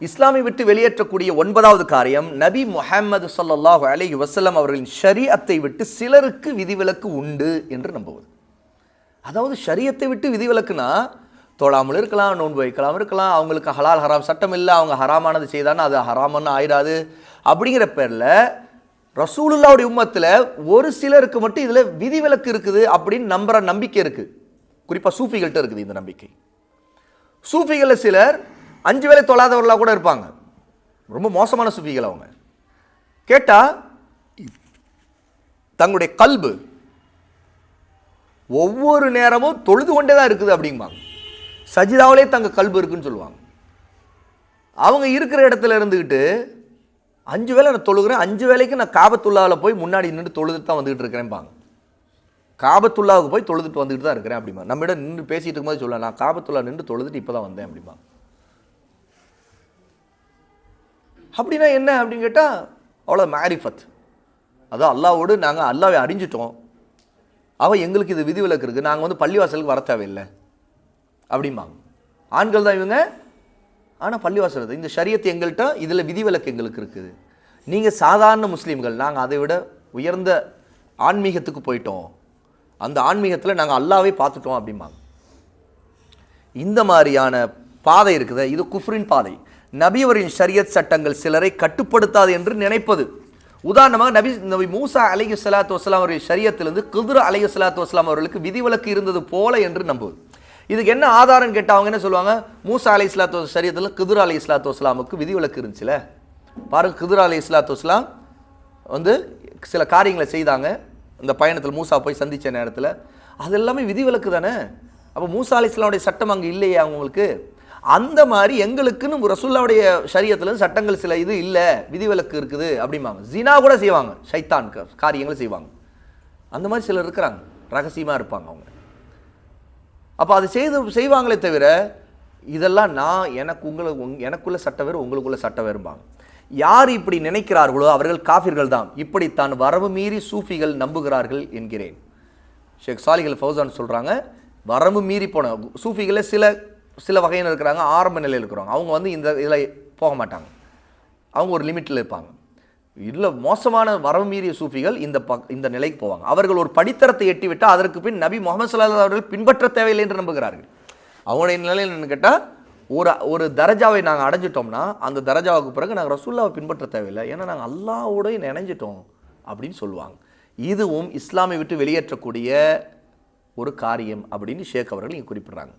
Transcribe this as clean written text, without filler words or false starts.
இஸ்லாமை விட்டு வெளியேற்றக்கூடிய 9வது காரியம், நபி முஹம்மது ஸல்லல்லாஹு அலைஹி வஸல்லம் அவர்களின் ஷரீஅத்தை விட்டு சிலருக்கு விதிவிலக்கு உண்டு என்று நம்புவது. அதாவது ஷரீஅத்தை விட்டு விதிவிலக்குனா தொழாமல் இருக்கலாம், நோன்பு வைக்கலாம் இருக்கலாம், அவங்களுக்கு ஹலால் ஹராம் சட்டம் இல்லை, அவங்க ஹராமானது செய்தானா அது ஹராமன்னு ஆயிடாது. அப்படிங்கிற பேரில் ரசூலுல்லாவுடைய உம்மத்தில் ஒரு சிலருக்கு மட்டும் இதில் விதிவிலக்கு இருக்குது அப்படின்னு நம்புற நம்பிக்கை இருக்குது. குறிப்பாக சூஃபிகள்கிட்ட இருக்குது இந்த நம்பிக்கை. சூஃபிகளில் சிலர் 5 வேளை தொழாதவர்களாக கூட இருப்பாங்க. ரொம்ப மோசமான சூஃபிகள். அவங்க கேட்டால் தங்களுடைய கல்பு ஒவ்வொரு நேரமும் தொழுது கொண்டே தான் இருக்குது அப்படிம்பாங்க. சஜிதாவிலே தங்க கல்பு இருக்குன்னு சொல்லுவாங்க. அவங்க இருக்கிற இடத்துல இருந்துக்கிட்டு 5 வேளை நான் தொழுகிறேன், 5 வேளைக்கு நான் காபத்துல்லாவில் போய் முன்னாடி நின்று தொழுதுட்டு தான் வந்துகிட்டு இருக்கிறேன்பாங்க. காபத்துல்லாவுக்கு போய் தொழுதுட்டு வந்துட்டு தான் இருக்கிறேன் அப்படிமா. நம்மிடம் நின்று பேசிட்டு இருக்கும்போது சொல்லலாம், நான் காபத்துல்லா நின்று தொழுதுட்டு இப்போ தான் வந்தேன் அப்படிமா. அப்படின்னா என்ன அப்படின்னு கேட்டால் அவ்வளோ மாரிஃபத். அதான் அல்லாவோடு நாங்கள் அல்லாவை அறிஞ்சிட்டோம், எங்களுக்கு இது விதிவிலக்கு இருக்குது, நாங்கள் வந்து பள்ளிவாசலுக்கு வர தேவையில்லை அப்படிம்பாங்க. ஆண்கள் தான் இவங்க. ஆனால் பள்ளிவாசல் இந்த ஷரியத் எங்கள்கிட்ட, இதில் விதிவிலக்கு எங்களுக்கு இருக்குது. நீங்கள் சாதாரண முஸ்லீம்கள், நாங்கள் அதை விட உயர்ந்த ஆன்மீகத்துக்கு போயிட்டோம், அந்த ஆன்மீகத்தில் நாங்கள் அல்லாவே பார்த்துட்டோம் அப்படிம்பாங்க. இந்த மாதிரியான பாதை இருக்குது, இது குஃப்ரின் பாதை. நபியவரின் ஷரியத் சட்டங்கள் சிலரை கட்டுப்படுத்தாது என்று நினைப்பது. உதாரணமாக நபி மூசா அலைஹிஸ்ஸலாத்து வஸ்ஸலாம் அவருடைய ஷரியத்திலிருந்து கிதுர் அலைஹிஸ்ஸலாத்து வஸ்ஸலாம் அவர்களுக்கு விதிவிலக்கு இருந்தது போல என்று நம்புவது. இதுக்கு என்ன ஆதாரம் கேட்டால் அவங்க என்ன சொல்லுவாங்க, மூசா அலைஹிஸ்ஸலாத்து ஷரியத்தில் கிதுர் அலைஹிஸ்ஸலாத்து வஸ்ஸலாமுக்கு விதிவிலக்கு இருந்துச்சுல பாருங்க. கிதுர் அலைஹிஸ்ஸலாத்து வஸ்ஸலாம் வந்து சில காரியங்களை செய்தாங்க இந்த பயணத்தில், மூசா போய் சந்தித்த நேரத்தில். அது எல்லாமே விதிவிலக்கு தானே. அப்போ மூசா அலைஹிஸ்ஸலாமுடைய சட்டம் அங்கே இல்லையே அவங்களுக்கு. அந்த மாதிரி எங்களுக்குன்னு ரசூலுல்லாவுடைய ஷரியத்தில் சட்டங்கள் சில இது இல்லை, விதிவிலக்கு இருக்குது அப்படிம்பாங்க. ஜினா கூட செய்வாங்க, ஷைத்தான் காரியங்களை செய்வாங்க. அந்த மாதிரி சிலர் இருக்கிறாங்க, ரகசியமாக இருப்பாங்க அவங்க. அப்போ அது செய்வாங்களே தவிர இதெல்லாம் நான் எனக்குள்ள சட்டம் வேறு உங்களுக்குள்ள சட்டம் வேறுபாங்க. யார் இப்படி நினைக்கிறார்களோ அவர்கள் காஃபிர்கள் தான். இப்படித்தான் வரவு மீறி சூஃபிகள் நம்புகிறார்கள் என்கிறேன். ஷேக் சாலிஹ் அல் ஃபௌசான் சொல்கிறாங்க, வரவு மீறி போன சூஃபிகளில் சில வகையினர் இருக்கிறாங்க, ஆரம்ப நிலையில் இருக்கிறாங்க. அவங்க வந்து இந்த இதில் போக மாட்டாங்க, அவங்க ஒரு லிமிட்டில் இருப்பாங்க. இல்லை மோசமான வரவு மீறிய சூஃபிகள் இந்த நிலைக்கு போவாங்க. அவர்கள் ஒரு படித்தரத்தை எட்டிவிட்டால் அதற்கு பின் நபி முகமது ஸல்லல்லாஹு அலைஹி அவர்கள் பின்பற்ற தேவையில்லை என்று நம்புகிறார்கள். அவங்களுடைய நிலையில் என்னன்னு கேட்டால் ஒரு தரஜாவை நாங்கள் அடைஞ்சிட்டோம்னா அந்த தரஜாவுக்கு பிறகு நாங்கள் ரசூலுல்லாவை பின்பற்ற தேவையில்லை, ஏன்னா நாங்கள் அல்லாஹ்வோட இணைஞ்சிட்டோம் அப்படின்னு சொல்லுவாங்க. இதுவும் இஸ்லாமை விட்டு வெளியேற்றக்கூடிய ஒரு காரியம் அப்படின்னு ஷேக் அவர்கள் இங்கே குறிப்பிடுறாங்க.